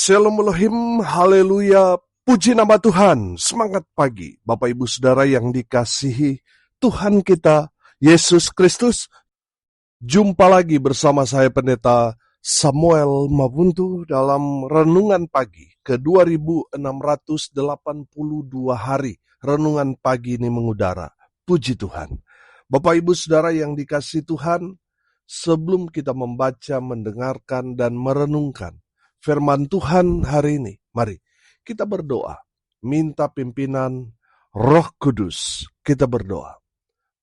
Shalom Elohim, haleluya, puji nama Tuhan, semangat pagi. Bapak Ibu Saudara yang dikasihi Tuhan kita, Yesus Kristus. Jumpa lagi bersama saya Pendeta Samuel Mabuntu dalam Renungan Pagi ke 2682 hari. Renungan pagi ini mengudara, puji Tuhan. Bapak Ibu Saudara yang dikasihi Tuhan, sebelum kita membaca, mendengarkan, dan merenungkan firman Tuhan hari ini, mari kita berdoa, minta pimpinan Roh Kudus. Kita berdoa.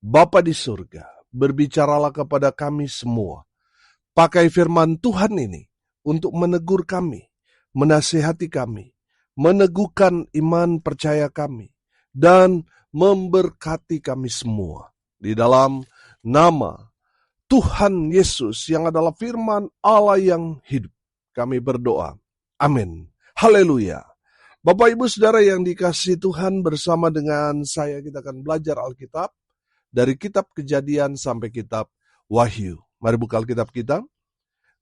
Bapa di surga, berbicaralah kepada kami semua. Pakai firman Tuhan ini untuk menegur kami, menasihati kami, meneguhkan iman percaya kami, dan memberkati kami semua. Di dalam nama Tuhan Yesus yang adalah firman Allah yang hidup, kami berdoa. Amin. Haleluya. Bapak Ibu Saudara yang dikasihi Tuhan, bersama dengan saya kita akan belajar Alkitab dari kitab Kejadian sampai kitab Wahyu. Mari buka Alkitab kita.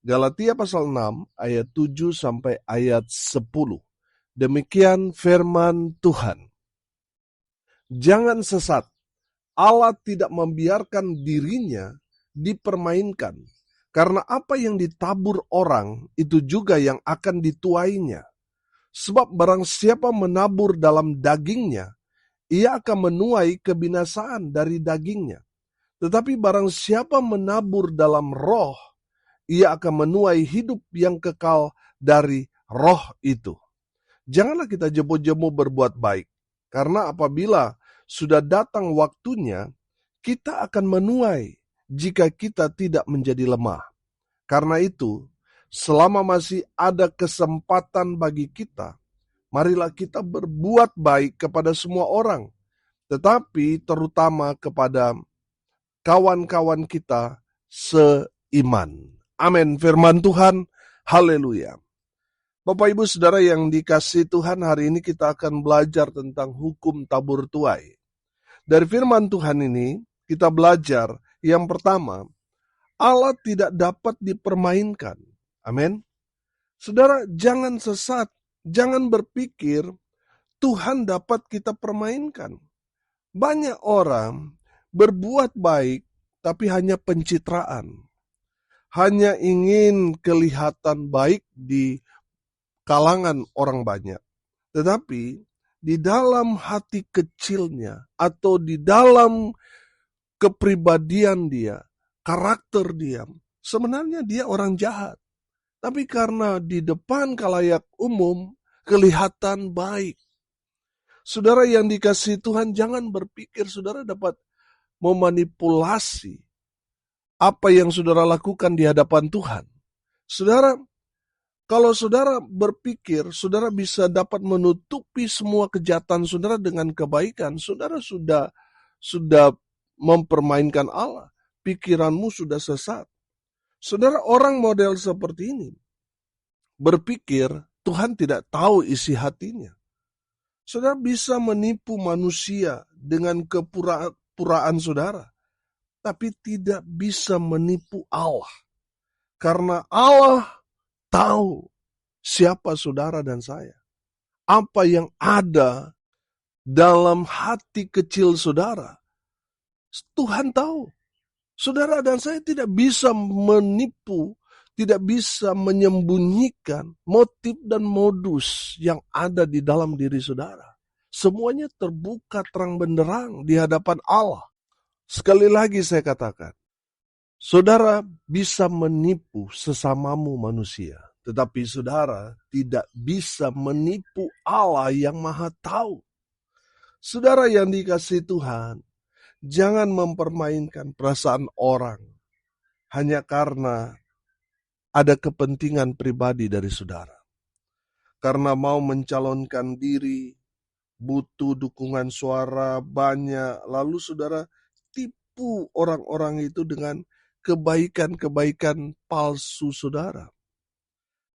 Galatia pasal 6 ayat 7 sampai ayat 10. Demikian firman Tuhan. Jangan sesat. Allah tidak membiarkan dirinya dipermainkan. Karena apa yang ditabur orang, itu juga yang akan dituainya. Sebab barang siapa menabur dalam dagingnya, ia akan menuai kebinasaan dari dagingnya. Tetapi barang siapa menabur dalam roh, ia akan menuai hidup yang kekal dari roh itu. Janganlah kita jemu-jemu berbuat baik, karena apabila sudah datang waktunya, kita akan menuai jika kita tidak menjadi lemah. Karena itu, selama masih ada kesempatan bagi kita, marilah kita berbuat baik kepada semua orang, tetapi terutama kepada kawan-kawan kita seiman. Amin. Firman Tuhan, haleluya. Bapak Ibu Saudara yang dikasihi Tuhan, hari ini kita akan belajar tentang hukum tabur tuai. Dari firman Tuhan ini, kita belajar yang pertama, Allah tidak dapat dipermainkan. Amin. Saudara, jangan sesat, jangan berpikir Tuhan dapat kita permainkan. Banyak orang berbuat baik, tapi hanya pencitraan. Hanya ingin kelihatan baik di kalangan orang banyak. Tetapi di dalam hati kecilnya atau di dalam kepribadian dia, karakter dia, sebenarnya dia orang jahat. Tapi karena di depan khalayak umum kelihatan baik. Saudara yang dikasihi Tuhan, jangan berpikir saudara dapat memanipulasi apa yang saudara lakukan di hadapan Tuhan. Saudara, kalau saudara berpikir saudara bisa dapat menutupi semua kejahatan saudara dengan kebaikan, saudara sudah mempermainkan Allah. Pikiranmu sudah sesat. Saudara, orang model seperti ini berpikir Tuhan tidak tahu isi hatinya. Saudara bisa menipu manusia dengan kepura-puraan saudara, tapi tidak bisa menipu Allah. Karena Allah tahu siapa saudara dan saya. Apa yang ada dalam hati kecil saudara, Tuhan tahu. Saudara dan saya tidak bisa menipu, tidak bisa menyembunyikan motif dan modus yang ada di dalam diri saudara. Semuanya terbuka terang benderang di hadapan Allah. Sekali lagi saya katakan, saudara bisa menipu sesamamu manusia, tetapi saudara tidak bisa menipu Allah yang Maha Tahu. Saudara yang dikasihi Tuhan, jangan mempermainkan perasaan orang hanya karena ada kepentingan pribadi dari saudara. Karena mau mencalonkan diri, butuh dukungan suara banyak, lalu saudara tipu orang-orang itu dengan kebaikan-kebaikan palsu saudara.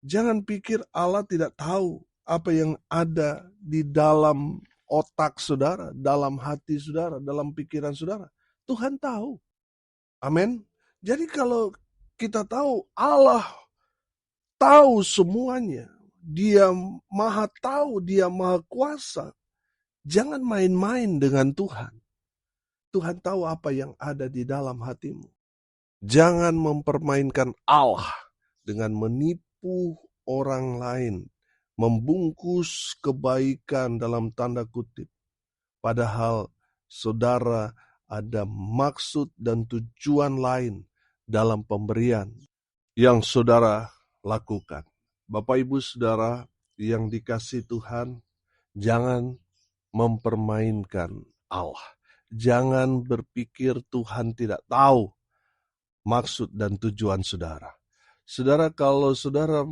Jangan pikir Allah tidak tahu apa yang ada di dalam otak saudara, dalam hati saudara, dalam pikiran saudara. Tuhan tahu. Amin. Jadi kalau kita tahu Allah tahu semuanya, Dia maha tahu, dia maha kuasa. Jangan main-main dengan Tuhan. Tuhan tahu apa yang ada di dalam hatimu. Jangan mempermainkan Allah dengan menipu orang lain, membungkus kebaikan dalam tanda kutip. Padahal saudara ada maksud dan tujuan lain dalam pemberian yang saudara lakukan. Bapak Ibu Saudara yang dikasihi Tuhan, jangan mempermainkan Allah. Jangan berpikir Tuhan tidak tahu maksud dan tujuan saudara. Saudara, kalau saudara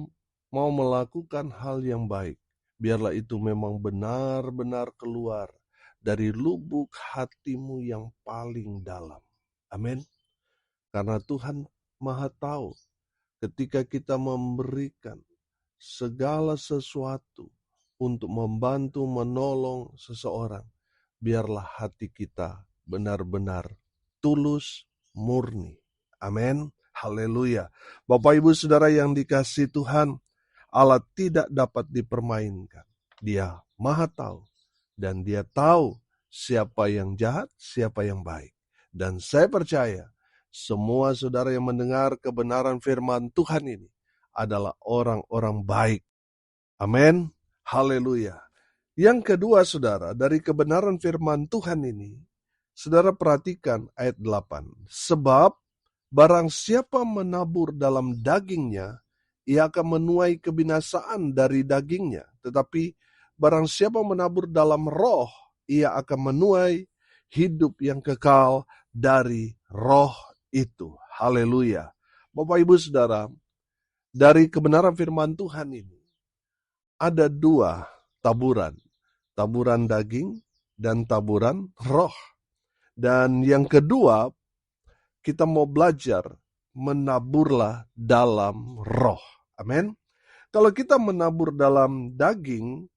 mau melakukan hal yang baik, biarlah itu memang benar-benar keluar dari lubuk hatimu yang paling dalam. Amin. Karena Tuhan Maha tahu ketika kita memberikan segala sesuatu untuk membantu menolong seseorang, biarlah hati kita benar-benar tulus, murni. Amin. Haleluya. Bapak Ibu Saudara yang dikasihi Tuhan, Allah tidak dapat dipermainkan. Dia Maha tahu dan Dia tahu siapa yang jahat, siapa yang baik. Dan saya percaya semua saudara yang mendengar kebenaran firman Tuhan ini adalah orang-orang baik. Amin. Haleluya. Yang kedua saudara, dari kebenaran firman Tuhan ini, saudara perhatikan ayat 8. Sebab barang siapa menabur dalam dagingnya, ia akan menuai kebinasaan dari dagingnya. Tetapi barang siapa menabur dalam roh, ia akan menuai hidup yang kekal dari roh itu. Haleluya. Bapak Ibu Saudara, dari kebenaran firman Tuhan ini, ada dua taburan. Taburan daging dan taburan roh. Dan yang kedua, kita mau belajar menaburlah dalam roh. Amin. Kalau kita menabur dalam daging,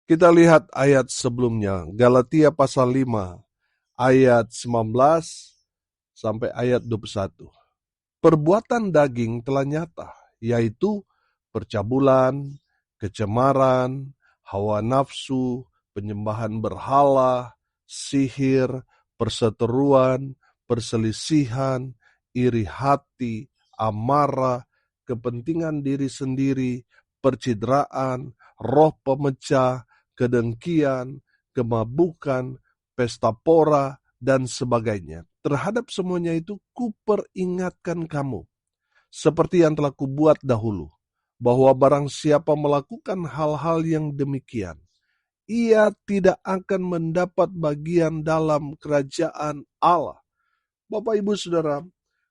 kita lihat ayat sebelumnya, Galatia pasal 5, ayat 19 sampai ayat 21. Perbuatan daging telah nyata, yaitu percabulan, kecemaran, hawa nafsu, penyembahan berhala, sihir, perseteruan, perselisihan, iri hati, amarah, kepentingan diri sendiri, percidraan, roh pemecah, kedengkian, kemabukan, pesta pora, dan sebagainya. Terhadap semuanya itu kuperingatkan kamu, seperti yang telah kubuat dahulu, bahwa barang siapa melakukan hal-hal yang demikian, ia tidak akan mendapat bagian dalam kerajaan Allah. Bapak Ibu Saudara,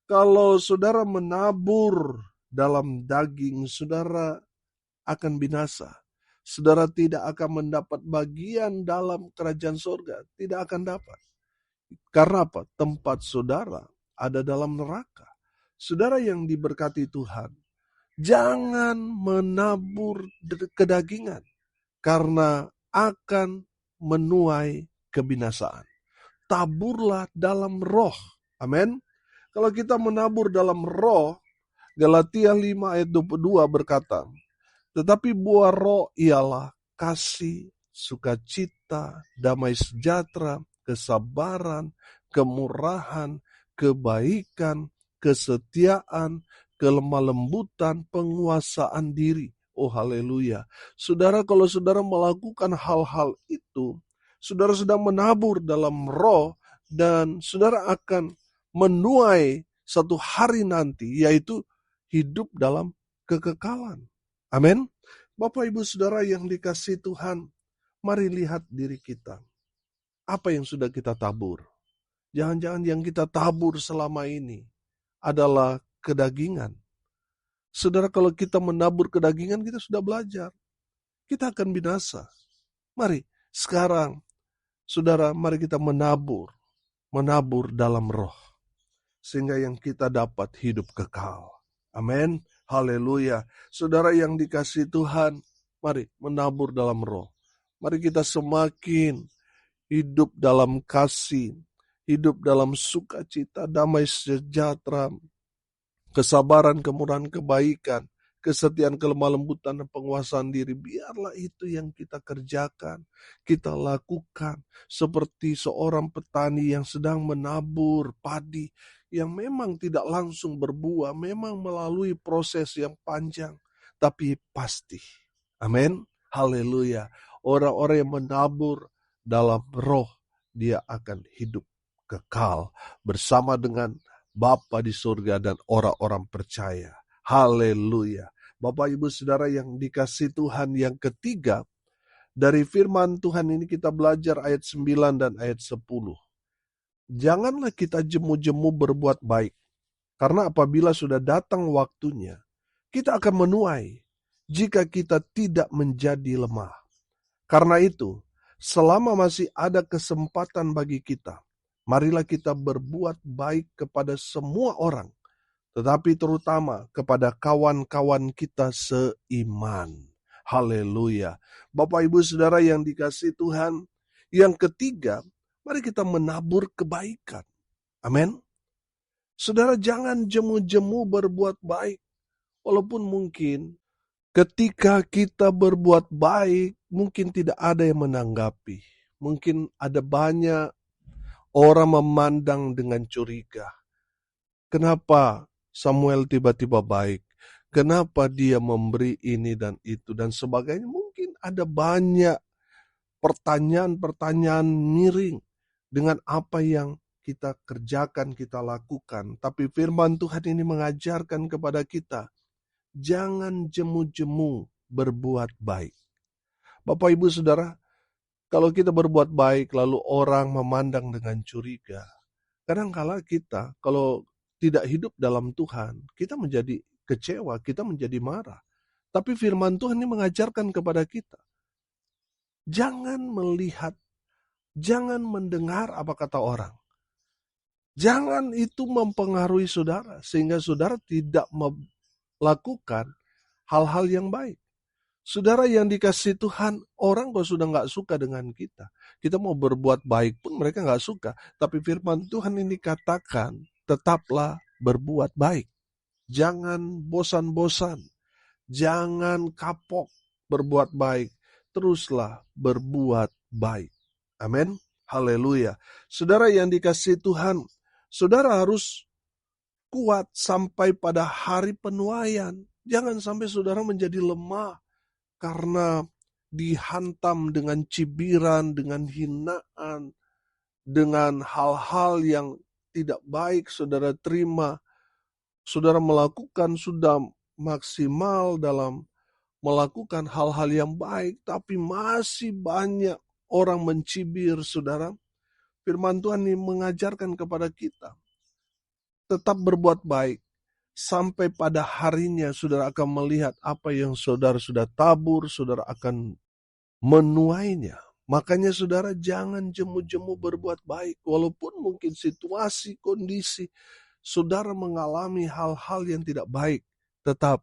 kalau saudara menabur dalam daging, saudara akan binasa. Saudara tidak akan mendapat bagian dalam kerajaan surga. Tidak akan dapat. Karena apa? Tempat saudara ada dalam neraka. Saudara yang diberkati Tuhan, jangan menabur kedagingan. Karena akan menuai kebinasaan. Taburlah dalam roh. Amin. Kalau kita menabur dalam roh, Galatia 5 ayat 22 berkata, tetapi buah roh ialah kasih, sukacita, damai sejahtera, kesabaran, kemurahan, kebaikan, kesetiaan, kelemah lembutan, penguasaan diri. Oh haleluya. Saudara, kalau saudara melakukan hal-hal itu, saudara sedang menabur dalam roh dan saudara akan menuai satu hari nanti, yaitu hidup dalam kekekalan. Amin. Bapak Ibu Saudara yang dikasihi Tuhan, mari lihat diri kita. Apa yang sudah kita tabur? Jangan-jangan yang kita tabur selama ini adalah kedagingan. Saudara, kalau kita menabur kedagingan, kita sudah belajar. Kita akan binasa. Mari, sekarang, saudara, mari kita menabur dalam roh. Sehingga yang kita dapat hidup kekal. Amin. Haleluya. Saudara yang dikasihi Tuhan, mari menabur dalam roh. Mari kita semakin hidup dalam kasih, hidup dalam sukacita, damai sejahtera, kesabaran, kemurahan, kebaikan, kesetiaan, kelemah lembutan, dan penguasaan diri. Biarlah itu yang kita kerjakan, kita lakukan. Seperti seorang petani yang sedang menabur padi, yang memang tidak langsung berbuah, memang melalui proses yang panjang, tapi pasti. Amin. Haleluya. Orang-orang yang menabur dalam roh, dia akan hidup kekal bersama dengan Bapa di surga dan orang-orang percaya. Haleluya. Bapak Ibu Saudara yang dikasihi Tuhan, yang ketiga, dari firman Tuhan ini kita belajar ayat 9 dan ayat 10. Janganlah kita jemu-jemu berbuat baik, karena apabila sudah datang waktunya, kita akan menuai jika kita tidak menjadi lemah. Karena itu, selama masih ada kesempatan bagi kita, marilah kita berbuat baik kepada semua orang, tetapi terutama kepada kawan-kawan kita seiman. Haleluya. Bapak Ibu Saudara yang dikasihi Tuhan, yang ketiga, mari kita menabur kebaikan. Amin. Saudara, jangan jemu-jemu berbuat baik, walaupun mungkin ketika kita berbuat baik, mungkin tidak ada yang menanggapi. Mungkin ada banyak orang memandang dengan curiga. Kenapa Samuel tiba-tiba baik? Kenapa dia memberi ini dan itu dan sebagainya? Mungkin ada banyak pertanyaan-pertanyaan miring dengan apa yang kita kerjakan, kita lakukan. Tapi firman Tuhan ini mengajarkan kepada kita, jangan jemu-jemu berbuat baik. Bapak Ibu Saudara, kalau kita berbuat baik lalu orang memandang dengan curiga, kadang-kala kita kalau tidak hidup dalam Tuhan, kita menjadi kecewa, kita menjadi marah. Tapi firman Tuhan ini mengajarkan kepada kita, jangan melihat, jangan mendengar apa kata orang. Jangan itu mempengaruhi saudara, sehingga saudara tidak melakukan hal-hal yang baik. Saudara yang dikasihi Tuhan, orang kalau sudah nggak suka dengan kita mau berbuat baik pun mereka nggak suka. Tapi firman Tuhan ini katakan, tetaplah berbuat baik. Jangan bosan-bosan, jangan kapok berbuat baik. Teruslah berbuat baik. Amin. Haleluya. Saudara yang dikasihi Tuhan, saudara harus kuat sampai pada hari penuaian. Jangan sampai saudara menjadi lemah karena dihantam dengan cibiran, dengan hinaan, dengan hal-hal yang tidak baik saudara terima. Saudara melakukan sudah maksimal dalam melakukan hal-hal yang baik, tapi masih banyak orang mencibir saudara. Firman Tuhan ini mengajarkan kepada kita, tetap berbuat baik. Sampai pada harinya saudara akan melihat apa yang saudara sudah tabur, saudara akan menuainya. Makanya saudara jangan jemu-jemu berbuat baik. Walaupun mungkin situasi, kondisi, saudara mengalami hal-hal yang tidak baik, tetap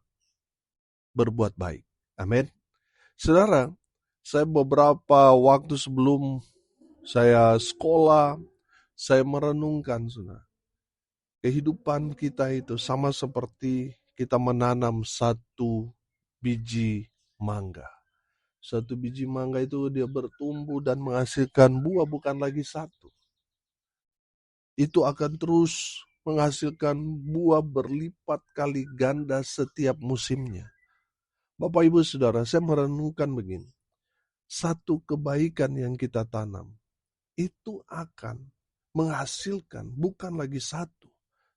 berbuat baik. Amin. Saudara, saya beberapa waktu sebelum saya sekolah, saya merenungkan saudara. Kehidupan kita itu sama seperti kita menanam satu biji mangga. Satu biji mangga itu dia bertumbuh dan menghasilkan buah bukan lagi satu. Itu akan terus menghasilkan buah berlipat kali ganda setiap musimnya. Bapak Ibu Saudara, saya merenungkan begini. Satu kebaikan yang kita tanam, itu akan menghasilkan bukan lagi satu,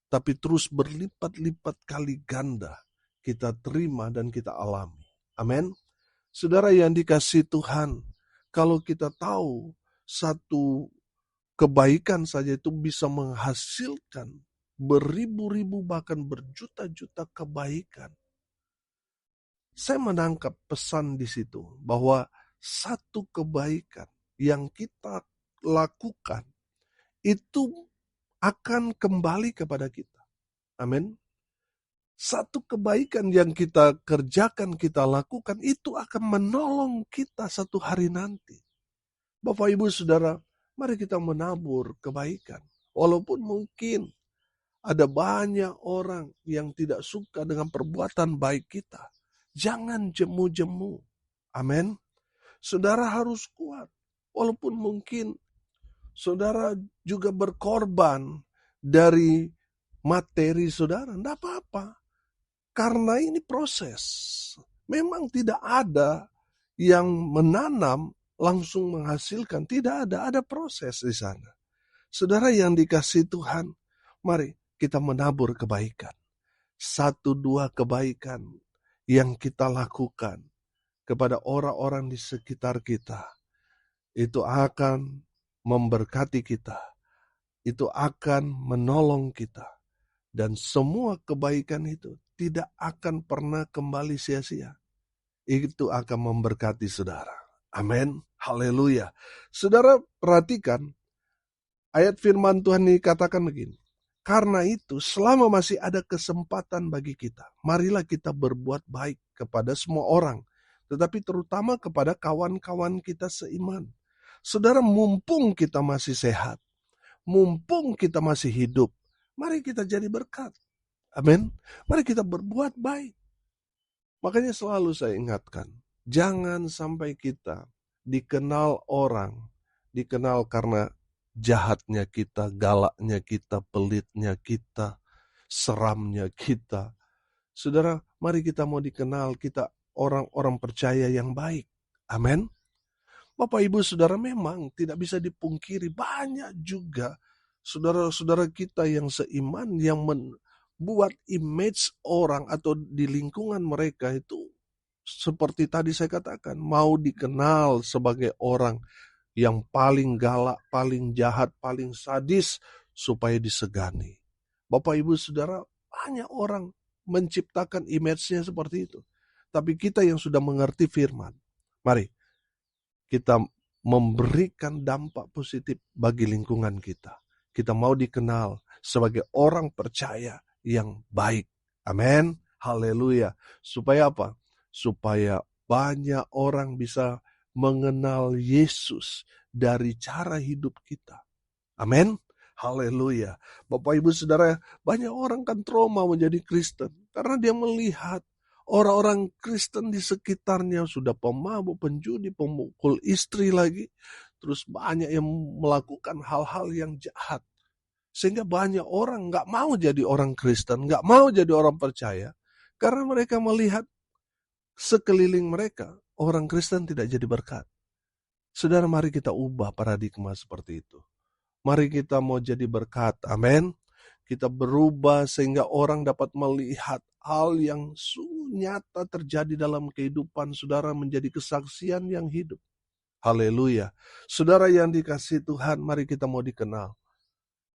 tapi terus berlipat-lipat kali ganda kita terima dan kita alami. Amin. Saudara yang dikasihi Tuhan, kalau kita tahu satu kebaikan saja itu bisa menghasilkan beribu-ribu bahkan berjuta-juta kebaikan. Saya menangkap pesan di situ bahwa satu kebaikan yang kita lakukan itu akan kembali kepada kita. Amin. Satu kebaikan yang kita kerjakan, kita lakukan, itu akan menolong kita satu hari nanti. Bapak Ibu Saudara, mari kita menabur kebaikan. Walaupun mungkin Ada banyak orang yang tidak suka dengan perbuatan baik kita. Jangan jemu-jemu. Amin. Saudara harus kuat. Walaupun mungkin saudara juga berkorban dari materi saudara. Tidak apa-apa. Karena ini proses. Memang tidak ada yang menanam langsung menghasilkan. Tidak ada. Ada proses di sana. Saudara yang dikasihi Tuhan, mari kita menabur kebaikan. 1-2 kebaikan yang kita lakukan kepada orang-orang di sekitar kita, itu akan memberkati kita, itu akan menolong kita, dan semua kebaikan itu tidak akan pernah kembali sia-sia. Itu akan memberkati saudara. Amin. Haleluya. Saudara perhatikan ayat firman Tuhan ini katakan begini. Karena itu, selama masih ada kesempatan bagi kita, marilah kita berbuat baik kepada semua orang, tetapi terutama kepada kawan-kawan kita seiman. Saudara, mumpung kita masih sehat, mumpung kita masih hidup, mari kita jadi berkat. Amin. Mari kita berbuat baik. Makanya selalu saya ingatkan, jangan sampai kita dikenal orang, dikenal karena jahatnya kita, galaknya kita, pelitnya kita, seramnya kita. Saudara, mari kita mau dikenal, kita orang-orang percaya yang baik. Amin. Bapak Ibu Saudara, memang tidak bisa dipungkiri banyak juga saudara-saudara kita yang seiman yang membuat image orang atau di lingkungan mereka itu seperti tadi saya katakan, mau dikenal sebagai orang yang paling galak, paling jahat, paling sadis supaya disegani. Bapak Ibu Saudara, banyak orang menciptakan image-nya seperti itu. Tapi kita yang sudah mengerti firman, mari kita memberikan dampak positif bagi lingkungan kita. Kita mau dikenal sebagai orang percaya yang baik. Amin. Haleluya. Supaya apa? Supaya banyak orang bisa mengenal Yesus dari cara hidup kita. Amin. Haleluya. Bapak Ibu Saudara, banyak orang kan trauma menjadi Kristen karena dia melihat orang-orang Kristen di sekitarnya sudah pemabuk, penjudi, pemukul istri lagi. Terus banyak yang melakukan hal-hal yang jahat. Sehingga banyak orang gak mau jadi orang Kristen, gak mau jadi orang percaya. Karena mereka melihat sekeliling mereka, orang Kristen tidak jadi berkat. Saudara, mari kita ubah paradigma seperti itu. Mari kita mau jadi berkat, amin. Kita berubah sehingga orang dapat melihat hal yang nyata terjadi dalam kehidupan saudara menjadi kesaksian yang hidup. Haleluya. Saudara yang dikasihi Tuhan, mari kita mau dikenal.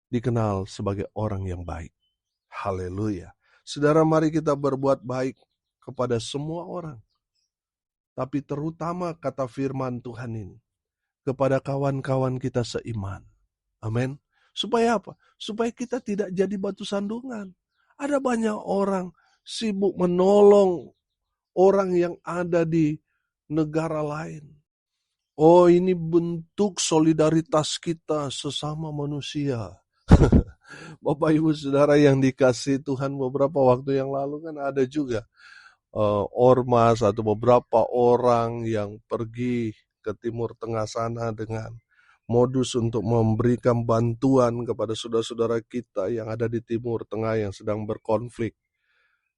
Dikenal sebagai orang yang baik. Haleluya. Saudara, mari kita berbuat baik kepada semua orang. Tapi terutama kata firman Tuhan ini, kepada kawan-kawan kita seiman. Amin. Supaya apa? Supaya kita tidak jadi batu sandungan. Ada banyak orang sibuk menolong orang yang ada di negara lain. Oh, ini bentuk solidaritas kita sesama manusia. Bapak Ibu Saudara yang dikasihi Tuhan, beberapa waktu yang lalu kan ada juga ormas atau beberapa orang yang pergi ke Timur Tengah sana dengan modus untuk memberikan bantuan kepada saudara-saudara kita yang ada di Timur Tengah yang sedang berkonflik.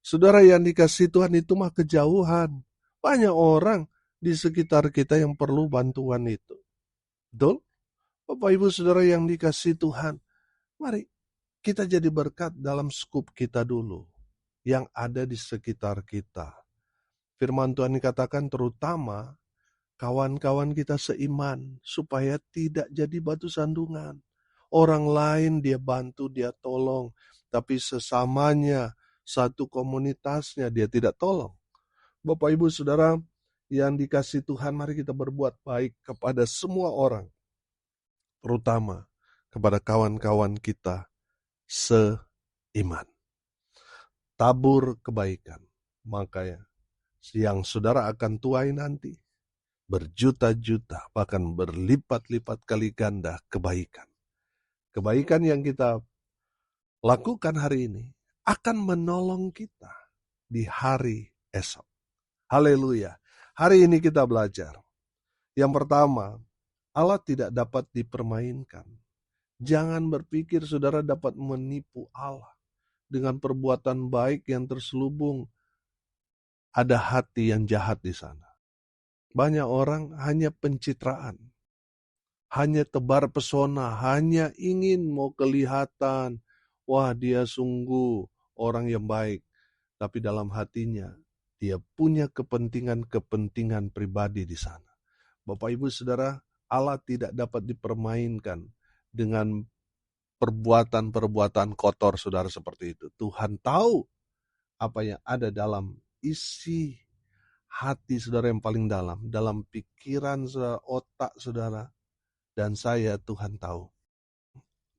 Saudara yang dikasihi Tuhan, itu mah kejauhan. Banyak orang di sekitar kita yang perlu bantuan itu. Betul? Bapak Ibu Saudara yang dikasihi Tuhan, mari kita jadi berkat dalam skup kita dulu yang ada di sekitar kita. Firman Tuhan dikatakan terutama kawan-kawan kita seiman, supaya tidak jadi batu sandungan. Orang lain dia bantu, dia tolong, tapi sesamanya, satu komunitasnya dia tidak tolong. Bapak Ibu Saudara yang dikasihi Tuhan, mari kita berbuat baik kepada semua orang, terutama kepada kawan-kawan kita seiman. Tabur kebaikan, makanya yang saudara akan tuai nanti berjuta-juta, bahkan berlipat-lipat kali ganda kebaikan. Kebaikan yang kita lakukan hari ini akan menolong kita di hari esok. Haleluya. Hari ini kita belajar. Yang pertama, Allah tidak dapat dipermainkan. Jangan berpikir saudara dapat menipu Allah. Dengan perbuatan baik yang terselubung, ada hati yang jahat di sana. Banyak orang hanya pencitraan, hanya tebar pesona, hanya ingin mau kelihatan, wah dia sungguh orang yang baik. Tapi dalam hatinya, dia punya kepentingan-kepentingan pribadi di sana. Bapak Ibu Saudara, Allah tidak dapat dipermainkan dengan perbuatan-perbuatan kotor saudara seperti itu. Tuhan tahu apa yang ada dalam isi hati saudara yang paling dalam pikiran saudara, otak saudara, dan saya Tuhan tahu.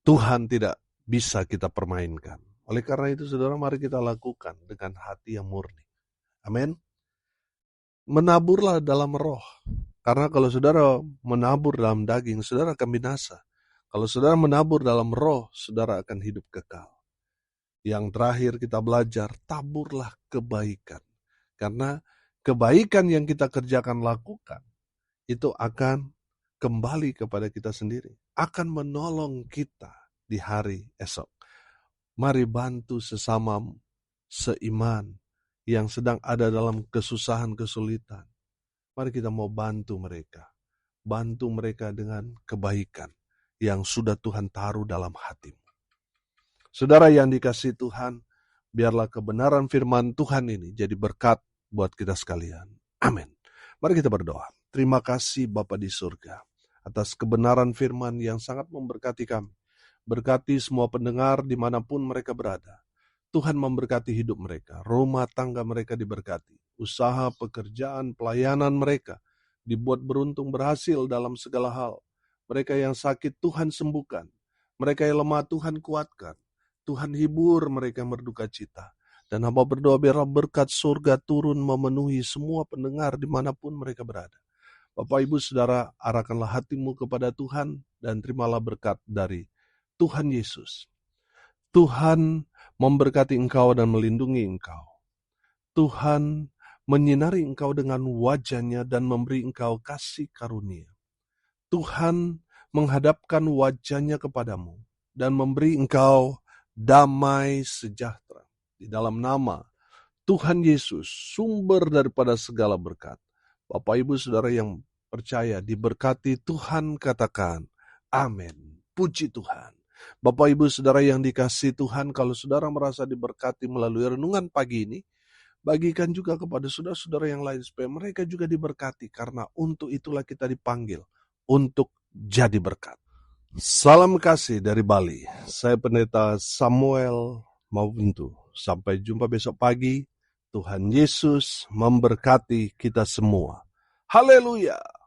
Tuhan tidak bisa kita permainkan. Oleh karena itu saudara, mari kita lakukan dengan hati yang murni. Amin. Menaburlah dalam roh. Karena kalau saudara menabur dalam daging, saudara akan binasa. Kalau saudara menabur dalam roh, saudara akan hidup kekal. Yang terakhir kita belajar, taburlah kebaikan. Karena kebaikan yang kita kerjakan lakukan, itu akan kembali kepada kita sendiri. Akan menolong kita di hari esok. Mari bantu sesama seiman yang sedang ada dalam kesusahan, kesulitan. Mari kita mau bantu mereka. Bantu mereka dengan kebaikan yang sudah Tuhan taruh dalam hatimu. Saudara yang dikasihi Tuhan, biarlah kebenaran firman Tuhan ini jadi berkat buat kita sekalian. Amin. Mari kita berdoa. Terima kasih Bapa di surga atas kebenaran firman yang sangat memberkati kami. Berkati semua pendengar dimanapun mereka berada. Tuhan memberkati hidup mereka, rumah tangga mereka diberkati, usaha, pekerjaan, pelayanan mereka dibuat beruntung berhasil dalam segala hal. Mereka yang sakit Tuhan sembuhkan, mereka yang lemah Tuhan kuatkan, Tuhan hibur mereka yang berduka cita. Dan hamba berdoa biarlah berkat surga turun memenuhi semua pendengar dimanapun mereka berada. Bapak Ibu Saudara, arahkanlah hatimu kepada Tuhan dan terimalah berkat dari Tuhan Yesus. Tuhan memberkati engkau dan melindungi engkau. Tuhan menyinari engkau dengan wajah-Nya dan memberi engkau kasih karunia. Tuhan menghadapkan wajah-Nya kepadamu dan memberi engkau damai sejahtera. Di dalam nama Tuhan Yesus, sumber daripada segala berkat. Bapak Ibu Saudara yang percaya diberkati Tuhan, katakan amin. Puji Tuhan. Bapak Ibu Saudara yang dikasihi Tuhan, kalau saudara merasa diberkati melalui renungan pagi ini, bagikan juga kepada saudara-saudara yang lain supaya mereka juga diberkati, karena untuk itulah kita dipanggil untuk jadi berkat. Salam kasih dari Bali. Saya Pendeta Samuel Mawuntu. Sampai jumpa besok pagi. Tuhan Yesus memberkati kita semua. Haleluya.